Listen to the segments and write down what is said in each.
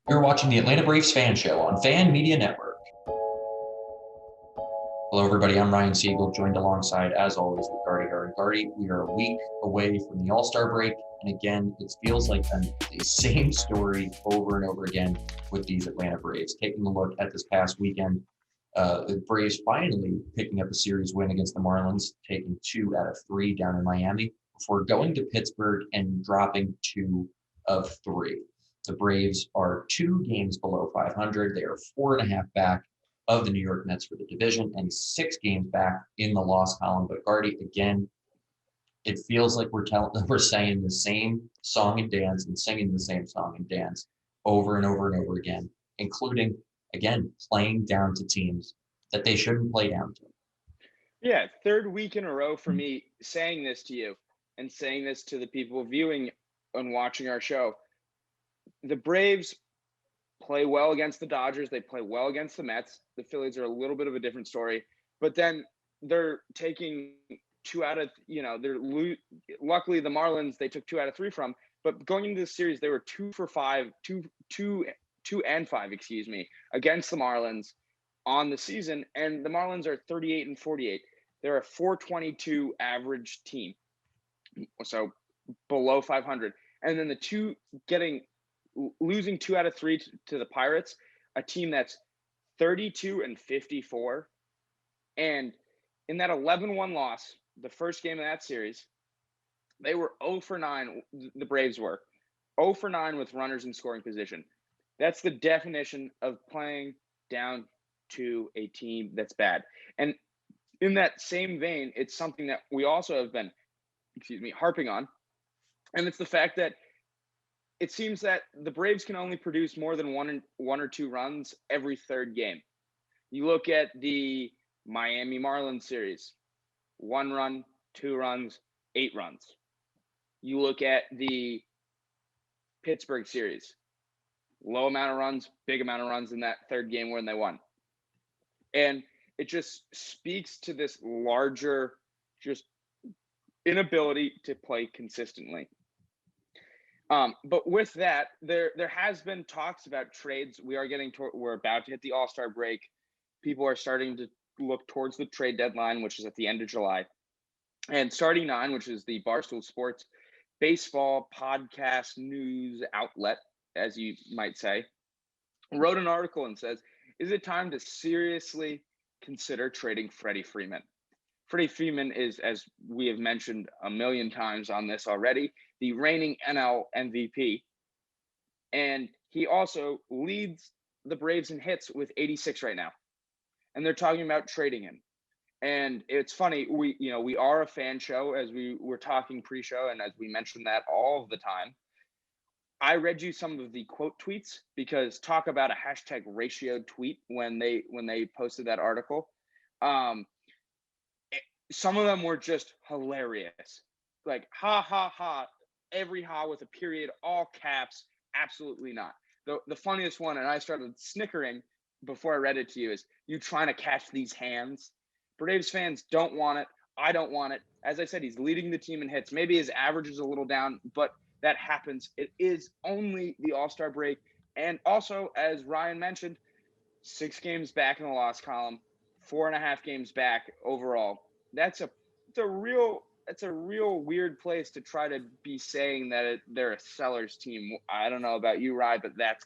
You're watching the Atlanta Braves Fan Show on Fan Media Network. Hello, everybody. I'm Ryan Siegel, joined alongside, as always, with Gardie and Ryan. We are a week away from the All-Star break, and again, it feels like the same story over and over again with these Atlanta Braves. Taking a look at this past weekend, the Braves finally picking up a series win against the Marlins, taking 2 out of 3 down in Miami, before going to Pittsburgh and dropping 2 of 3. The Braves are 2 games below 500. They are 4.5 back of the New York Mets for the division and 6 games back in the loss column. But Gardie, again, it feels like we're saying the same song and dance and singing the same song and dance over and over and over again, including, again, playing down to teams that they shouldn't play down to. Yeah, third week in a row for me saying this to you and saying this to the people viewing and watching our show. The Braves play well against the Dodgers. They play well against the Mets. The Phillies are a little bit of a different story. But then they're taking 2 out of, luckily the Marlins, they took 2 out of 3 from. But going into the series, they were 2 for 5, 2 and 5, against the Marlins on the season. And the Marlins are 38 and 48. They're a 422 average team. So below 500. And then losing 2 out of 3 to the Pirates, a team that's 32 and 54. And in that 11-1 loss, the first game of that series, they were 0 for 9. The Braves were 0 for 9 with runners in scoring position. That's the definition of playing down to a team that's bad. And in that same vein, it's something that we also have been, harping on. And it's the fact that it seems that the Braves can only produce more than one or two runs every third game. You look at the Miami Marlins series, 1 run, 2 runs, 8 runs. You look at the Pittsburgh series, low amount of runs, big amount of runs in that third game when they won. And it just speaks to this larger just inability to play consistently. But with that, there has been talks about trades. We're about to hit the All-Star break. People are starting to look towards the trade deadline, which is at the end of July. And Starting Nine, which is the Barstool Sports baseball podcast news outlet, as you might say, wrote an article and says, is it time to seriously consider trading Freddie Freeman? Freddie Freeman is, as we have mentioned a million times on this already, the reigning NL MVP. And he also leads the Braves in hits with 86 right now. And they're talking about trading him. And it's funny, we are a fan show, as we were talking pre-show, and as we mentioned that all of the time. I read you some of the quote tweets, because talk about a hashtag ratioed tweet when they posted that article. Some of them were just hilarious. Like, ha, ha, ha, every ha with a period, all caps, absolutely not. The funniest one, and I started snickering before I read it to you, is you trying to catch these hands. Braves fans don't want it. I don't want it. As I said, he's leading the team in hits. Maybe his average is a little down, but that happens. It is only the All-Star break. And also, as Ryan mentioned, 6 games back in the loss column, 4.5 games back overall. That's a real weird place to try to be saying that they're a seller's team. I don't know about you, Ryan, but that's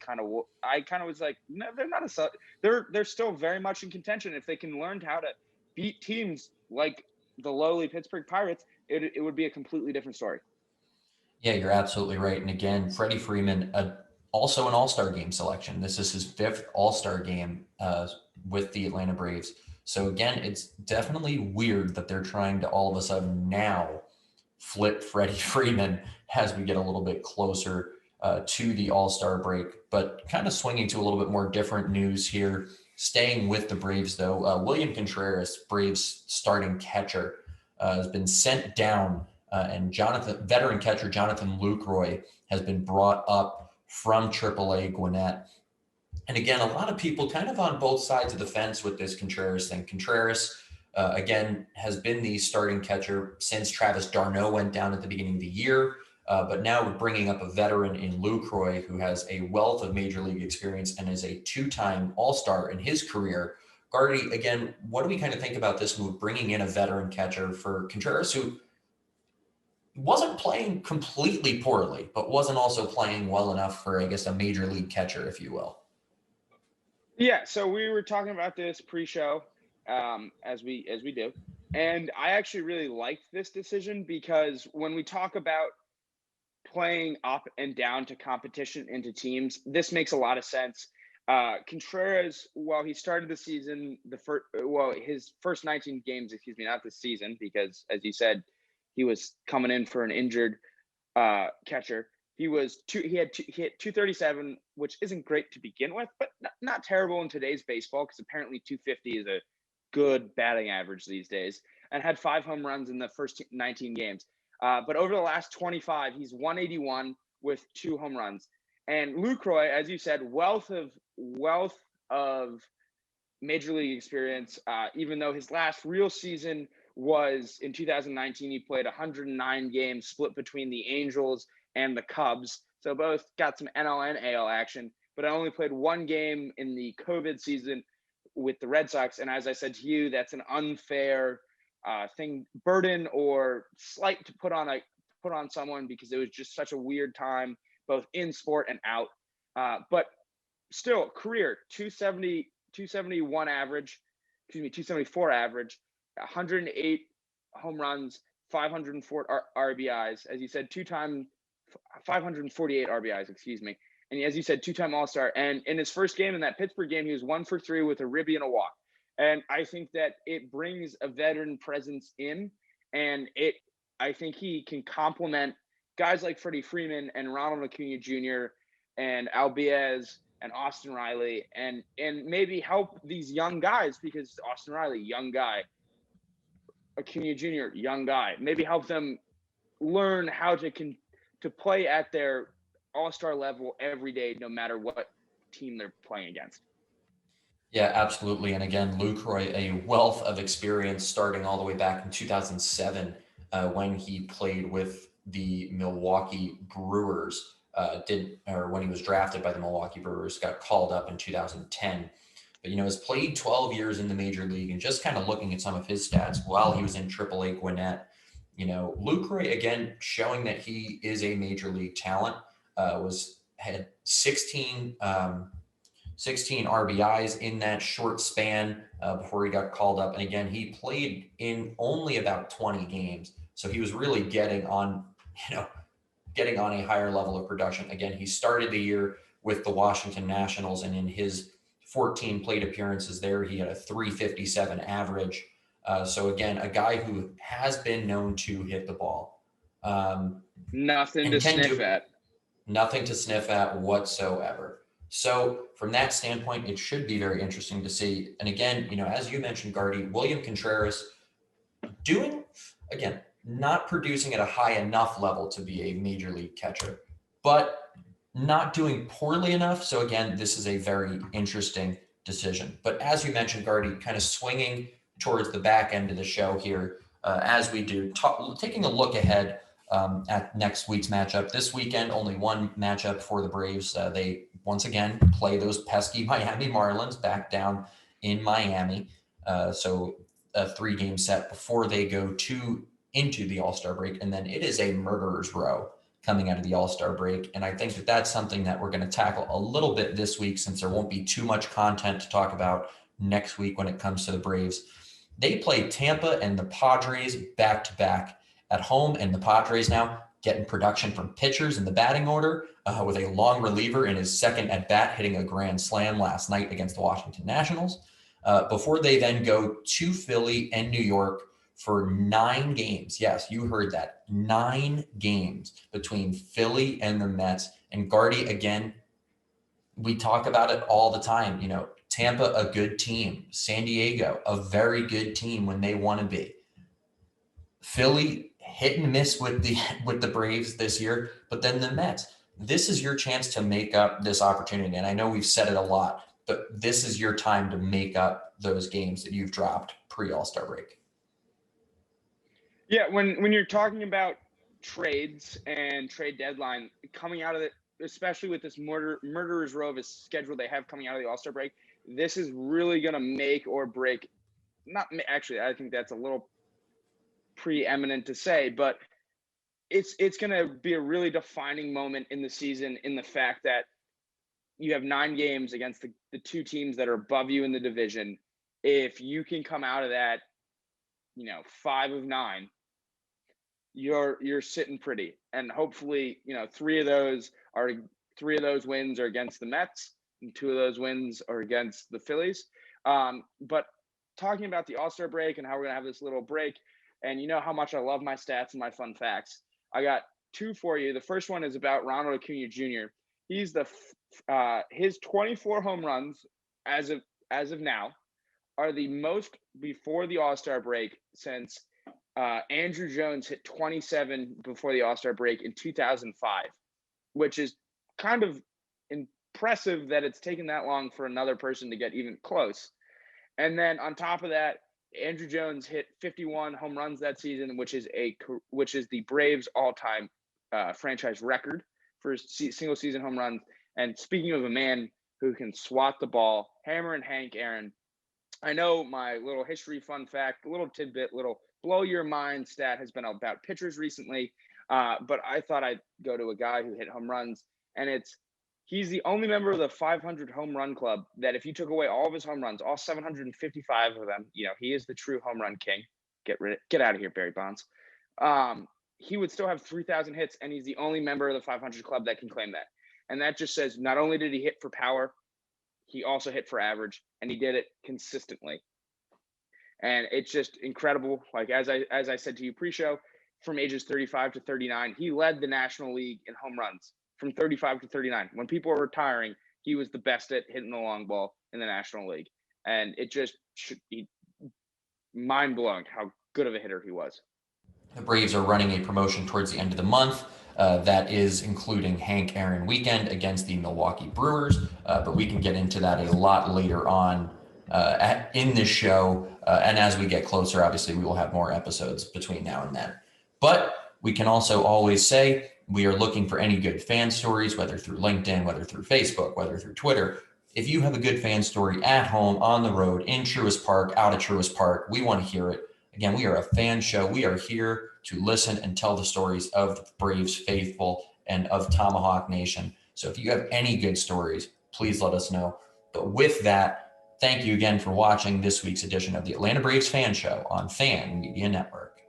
I kind of was like, no, they're not a seller. They're still very much in contention. If they can learn how to beat teams like the lowly Pittsburgh Pirates, it would be a completely different story. Yeah, you're absolutely right. And again, Freddie Freeman, also an All-Star game selection. This is his 5th All-Star game with the Atlanta Braves. So again, it's definitely weird that they're trying to all of a sudden now flip Freddie Freeman as we get a little bit closer to the All-Star break. But kind of swinging to a little bit more different news here. Staying with the Braves, though, William Contreras, Braves starting catcher, has been sent down, and veteran catcher Jonathon Lucroy has been brought up from AAA Gwinnett. And again, a lot of people kind of on both sides of the fence with this Contreras thing. Contreras, again, has been the starting catcher since Travis d'Arnaud went down at the beginning of the year. But now we're bringing up a veteran in Lucroy who has a wealth of major league experience and is a two-time All-Star in his career. Gardie, again, what do we kind of think about this move, bringing in a veteran catcher for Contreras, who wasn't playing completely poorly, but wasn't also playing well enough for, I guess, a major league catcher, if you will? Yeah, so we were talking about this pre-show, as we do, and I actually really liked this decision because when we talk about playing up and down to competition into teams, this makes a lot of sense. Contreras, while he started the season, his first 19 games, excuse me, not this season, because as you said, he was coming in for an injured catcher. He hit 237, which isn't great to begin with, but not terrible in today's baseball because apparently 250 is a good batting average these days, and had 5 home runs in the first 19 games. But over the last 25, he's 181 with 2 home runs. And Lucroy, as you said, wealth of major league experience. Even though his last real season was in 2019, he played 109 games, split between the Angels and the Cubs. So both got some NL and AL action, but I only played one game in the COVID season with the Red Sox. And as I said to you, that's an unfair burden or slight to put on someone because it was just such a weird time, both in sport and out. But still, career 271 average, 274 average, 108 home runs, 504 RBIs, as you said, 548 RBIs, excuse me. And as you said, two-time All-Star. And in his first game, in that Pittsburgh game, he was 1 for 3 with a ribby and a walk. And I think that it brings a veteran presence in, and I think he can complement guys like Freddie Freeman and Ronald Acuna Jr. and Albiez and Austin Riley, and maybe help these young guys, because Austin Riley, young guy, Acuna Jr., young guy, maybe help them learn how to play at their all-star level every day, no matter what team they're playing against. Yeah, absolutely. And again, Lucroy, a wealth of experience starting all the way back in 2007 when he played with the Milwaukee Brewers. When he was drafted by the Milwaukee Brewers, got called up in 2010. But, has played 12 years in the major league, and just kind of looking at some of his stats while he was in AAA Gwinnett, Lucroy, again, showing that he is a major league talent, had 16 RBIs in that short span before he got called up. And again, he played in only about 20 games. So he was really getting on a higher level of production. Again, he started the year with the Washington Nationals, and in his 14 plate appearances there, he had a 357 average. So again, a guy who has been known to hit the ball. Nothing to sniff at. Nothing to sniff at whatsoever. So from that standpoint, it should be very interesting to see. And again, as you mentioned, Gardie, William Contreras not producing at a high enough level to be a major league catcher, but not doing poorly enough. So again, this is a very interesting decision. But as you mentioned, Gardie, kind of swinging towards the back end of the show here, as we do, taking a look ahead at next week's matchup. This weekend, only one matchup for the Braves. They once again play those pesky Miami Marlins back down in Miami. So a 3-game set before they go into the All-Star break. And then it is a murderer's row coming out of the All-Star break. And I think that that's something that we're going to tackle a little bit this week, since there won't be too much content to talk about next week when it comes to the Braves. They play Tampa and the Padres back to back at home, and the Padres now getting production from pitchers in the batting order, with a long reliever in his second at bat hitting a grand slam last night against the Washington Nationals, before they then go to Philly and New York for 9 games. Yes, you heard that. 9 games between Philly and the Mets. And Gardie, again, we talk about it all the time. Tampa, a good team. San Diego, a very good team when they want to be. Philly, hit and miss with the Braves this year, but then the Mets. This is your chance to make up this opportunity. And I know we've said it a lot, but this is your time to make up those games that you've dropped pre-All-Star break. Yeah, when you're talking about trades and trade deadline coming out of it, especially with this murderer's row of a schedule they have coming out of the All-Star break. This is really going to make or break. Actually, I think that's a little preeminent to say, but it's going to be a really defining moment in the season, in the fact that you have 9 games against the 2 teams that are above you in the division. If you can come out of that, 5 of 9, you're sitting pretty. And hopefully, 3 of those wins are against the Mets, and 2 of those wins are against the Phillies. But talking about the All-Star break and how we're going to have this little break, and you know how much I love my stats and my fun facts, I got 2 for you. The first one is about Ronald Acuna Jr. He's his 24 home runs as of now are the most before the All-Star break since Andrew Jones hit 27 before the All-Star break in 2005, which is kind of impressive that it's taken that long for another person to get even close. And then on top of that, Andrew Jones hit 51 home runs that season, which is the Braves' all-time franchise record for single season home runs. And speaking of a man who can swat the ball, Hammer and Hank Aaron. I know my little history fun fact, little tidbit, little blow your mind stat has been about pitchers recently, but I thought I'd go to a guy who hit home runs, and he's the only member of the 500 home run club that if you took away all of his home runs, all 755 of them, he is the true home run king. Get out of here, Barry Bonds. He would still have 3,000 hits, and he's the only member of the 500 club that can claim that. And that just says not only did he hit for power, he also hit for average, and he did it consistently. And it's just incredible. Like as I said to you pre-show, from ages 35 to 39, he led the National League in home runs from 35 to 39. When people were retiring, he was the best at hitting the long ball in the National League. And it just should be mind-blowing how good of a hitter he was. The Braves are running a promotion towards the end of the month. That is including Hank Aaron weekend against the Milwaukee Brewers. But we can get into that a lot later on in this show. And as we get closer, obviously, we will have more episodes between now and then. But we can also always say we are looking for any good fan stories, whether through LinkedIn, whether through Facebook, whether through Twitter. If you have a good fan story at home, on the road, in Truist Park, out of Truist Park, we want to hear it. Again, we are a fan show. We are here to listen and tell the stories of the Braves faithful and of Tomahawk Nation. So if you have any good stories, please let us know. But with that, thank you again for watching this week's edition of the Atlanta Braves Fan Show on Fan Media Network.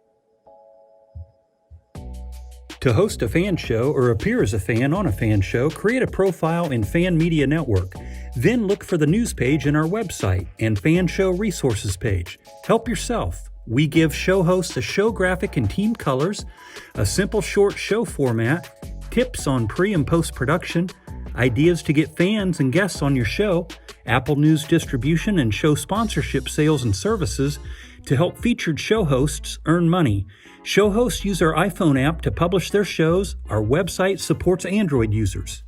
To host a fan show or appear as a fan on a fan show, create a profile in Fan Media Network. Then look for the news page in our website and fan show resources page. Help yourself. We give show hosts a show graphic and team colors, a simple short show format, tips on pre- and post-production, ideas to get fans and guests on your show, Apple News distribution and show sponsorship sales and services to help featured show hosts earn money. Show hosts use our iPhone app to publish their shows. Our website supports Android users.